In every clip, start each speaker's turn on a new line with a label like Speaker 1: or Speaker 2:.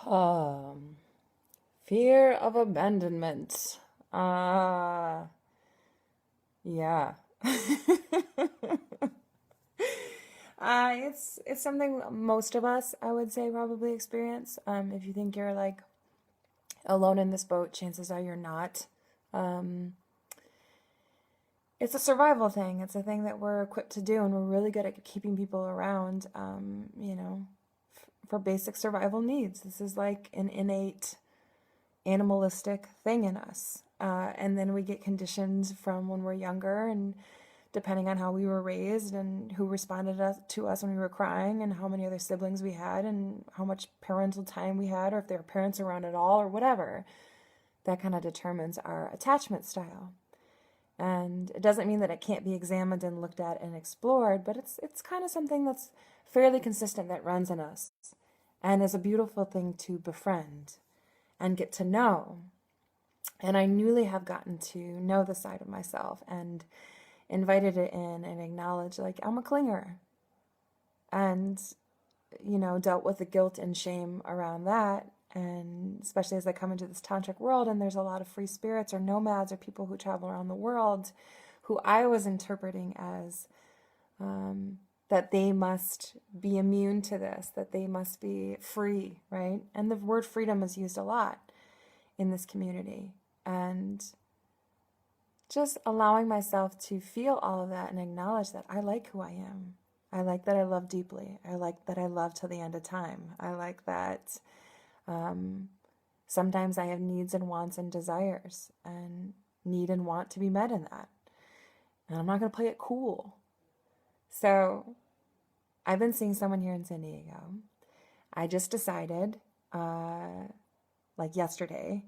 Speaker 1: Um, Fear of abandonment. Yeah. It's something most of us, I would say, probably experience. If you think you're like alone in this boat, chances are you're not. Um, it's a survival thing. It's a thing that we're equipped to do, and we're really good at keeping people around. For basic survival needs. This is like an innate animalistic thing in us. And then we get conditions from when we're younger, and depending on how we were raised and who responded to us when we were crying, and how many other siblings we had, and how much parental time we had, or if there were parents around at all, or whatever, that kind of determines our attachment style. And it doesn't mean that it can't be examined and looked at and explored, but it's kind of something that's fairly consistent that runs in us, and is a beautiful thing to befriend and get to know. And I newly have gotten to know the side of myself and invited it in and acknowledged, like, I'm a clinger. And, dealt with the guilt and shame around that. And especially as I come into this tantric world, and there's a lot of free spirits or nomads or people who travel around the world who I was interpreting as that they must be immune to this, that they must be free, right? And the word freedom is used a lot in this community. And just allowing myself to feel all of that and acknowledge that I like who I am. I like that I love deeply. I like that I love till the end of time. I like that sometimes I have needs and wants and desires, and need and want to be met in that. And I'm not going to play it cool. So I've been seeing someone here in San Diego. I just decided, like yesterday,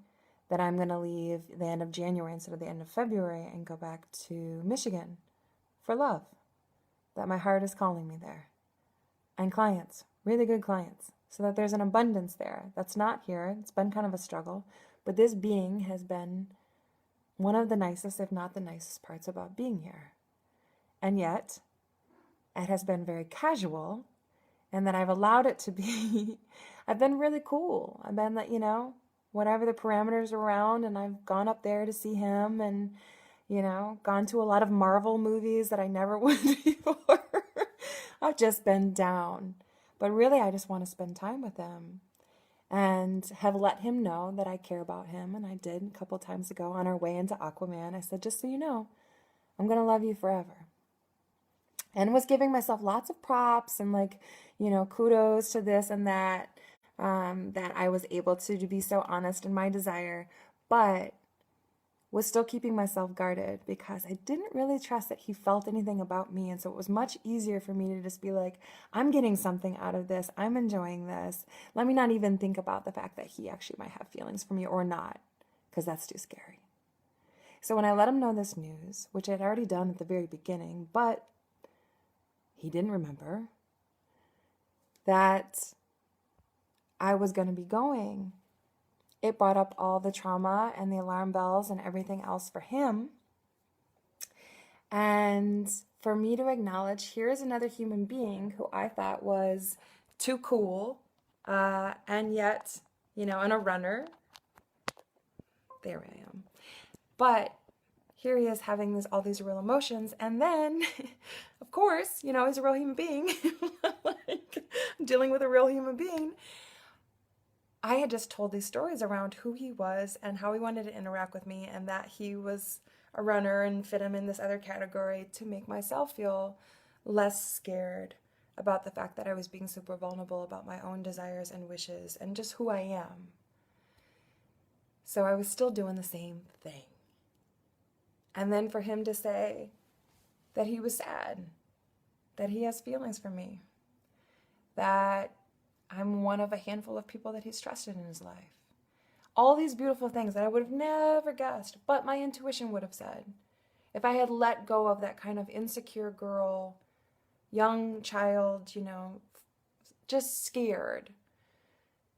Speaker 1: that I'm going to leave the end of January instead of the end of February and go back to Michigan for love. That my heart is calling me there. And clients, really good clients. So that there's an abundance there. That's not here. It's been kind of a struggle. But this being has been one of the nicest, if not the nicest parts about being here. And yet, it has been very casual, and that I've allowed it to be. I've been really cool. I've been like, whatever the parameters around, and I've gone up there to see him, and, gone to a lot of Marvel movies that I never would before. I've just been down. But really, I just want to spend time with him and have let him know that I care about him. And I did a couple times ago on our way into Aquaman. I said, just so you know, I'm going to love you forever. And was giving myself lots of props and kudos to this and that, that I was able to be so honest in my desire, but was still keeping myself guarded because I didn't really trust that he felt anything about me. And so it was much easier for me to just be like, I'm getting something out of this. I'm enjoying this. Let me not even think about the fact that he actually might have feelings for me or not, because that's too scary. So when I let him know this news, which I had already done at the very beginning, but he didn't remember that I was going to be going, it brought up all the trauma and the alarm bells and everything else for him. And for me to acknowledge, here's another human being who I thought was too cool, and yet, and a runner. There I am. But here he is having all these real emotions. And then, of course, he's a real human being. Like, I'm dealing with a real human being. I had just told these stories around who he was and how he wanted to interact with me, and that he was a runner and fit him in this other category to make myself feel less scared about the fact that I was being super vulnerable about my own desires and wishes and just who I am. So I was still doing the same thing. And then for him to say that he was sad, that he has feelings for me, that I'm one of a handful of people that he's trusted in his life. All these beautiful things that I would have never guessed, but my intuition would have said. If I had let go of that kind of insecure girl, young child, just scared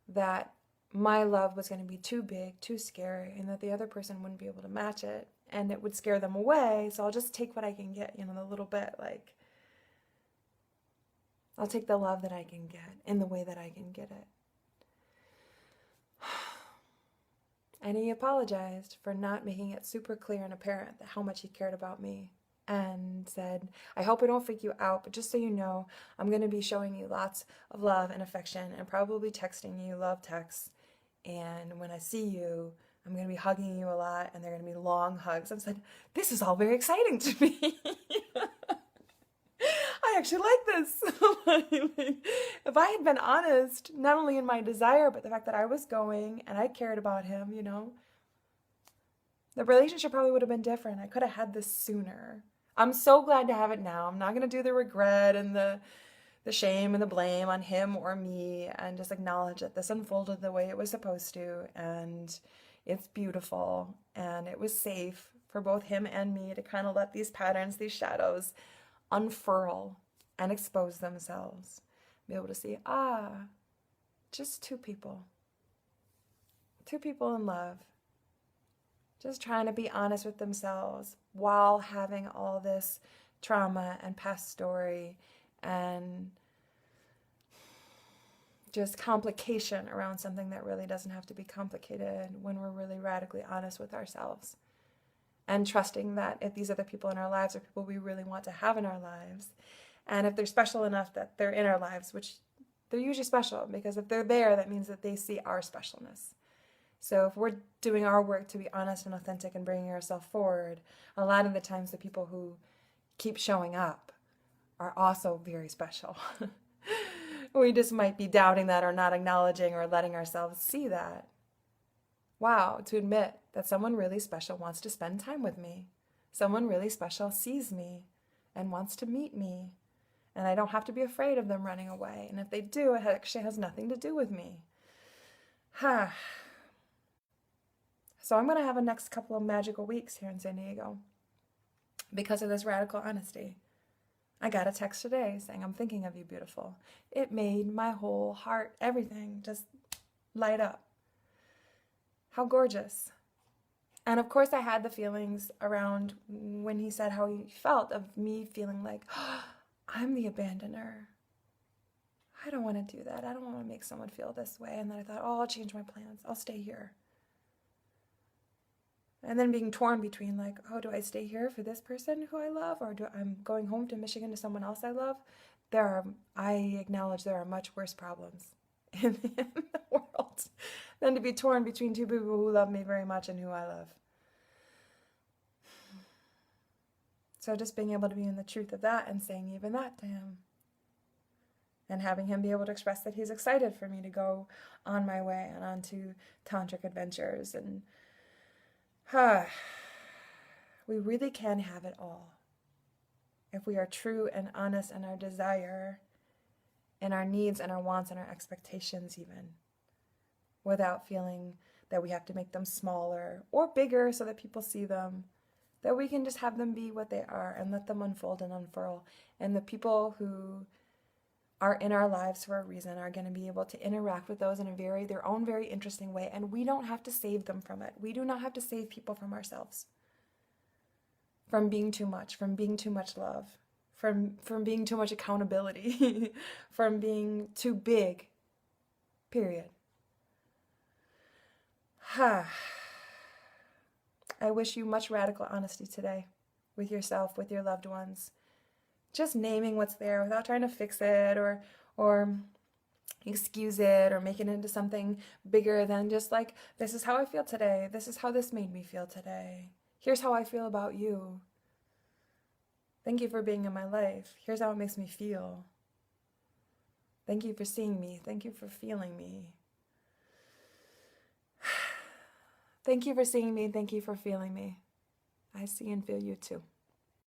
Speaker 1: that my love was going to be too big, too scary, and that the other person wouldn't be able to match it, and it would scare them away, so I'll just take what I can get, the little bit, I'll take the love that I can get in the way that I can get it. And he apologized for not making it super clear and apparent how much he cared about me, and said, I hope I don't freak you out, but just so you know, I'm going to be showing you lots of love and affection and probably texting you love texts. And when I see you, I'm going to be hugging you a lot, and they're going to be long hugs. I said, this is all very exciting to me. I actually like this. If I had been honest, not only in my desire, but the fact that I was going and I cared about him, the relationship probably would have been different. I could have had this sooner. I'm so glad to have it now. I'm not going to do the regret and the shame and the blame on him or me, and just acknowledge that this unfolded the way it was supposed to, and it's beautiful, and it was safe for both him and me to kind of let these patterns, these shadows unfurl and expose themselves. Be able to see, just two people in love, just trying to be honest with themselves while having all this trauma and past story and just complication around something that really doesn't have to be complicated, when we're really radically honest with ourselves. And trusting that if these other people in our lives are people we really want to have in our lives, and if they're special enough that they're in our lives, which they're usually special, because if they're there, that means that they see our specialness. So if we're doing our work to be honest and authentic and bringing ourselves forward, a lot of the times the people who keep showing up are also very special. We just might be doubting that, or not acknowledging or letting ourselves see that. Wow, to admit that someone really special wants to spend time with me. Someone really special sees me and wants to meet me. And I don't have to be afraid of them running away. And if they do, it actually has nothing to do with me. So I'm going to have a next couple of magical weeks here in San Diego because of this radical honesty. I got a text today saying, I'm thinking of you, beautiful. It made my whole heart, everything, just light up. How gorgeous. And of course I had the feelings around when he said how he felt, of me feeling like, I'm the abandoner. I don't want to do that. I don't want to make someone feel this way. And then I thought, I'll change my plans. I'll stay here. And then being torn between like, do I stay here for this person who I love, or I'm going home to Michigan to someone else I love? I acknowledge there are much worse problems in the world than to be torn between two people who love me very much and who I love. So just being able to be in the truth of that and saying even that to him. And having him be able to express that he's excited for me to go on my way and onto tantric adventures. And we really can have it all if we are true and honest in our desire, in our needs and our wants and our expectations even, without feeling that we have to make them smaller or bigger so that people see them, that we can just have them be what they are and let them unfold and unfurl. And the people who are in our lives for a reason are going to be able to interact with those in their own very interesting way, and we don't have to save them from it. We do not have to save people from ourselves, from being too much, from being too much love, from being too much accountability, from being too big, period. I wish you much radical honesty today with yourself, with your loved ones. Just naming what's there without trying to fix it or excuse it or make it into something bigger than just like, this is how I feel today. This is how this made me feel today. Here's how I feel about you. Thank you for being in my life. Here's how it makes me feel. Thank you for seeing me. Thank you for feeling me. Thank you for seeing me. Thank you for feeling me. I see and feel you too.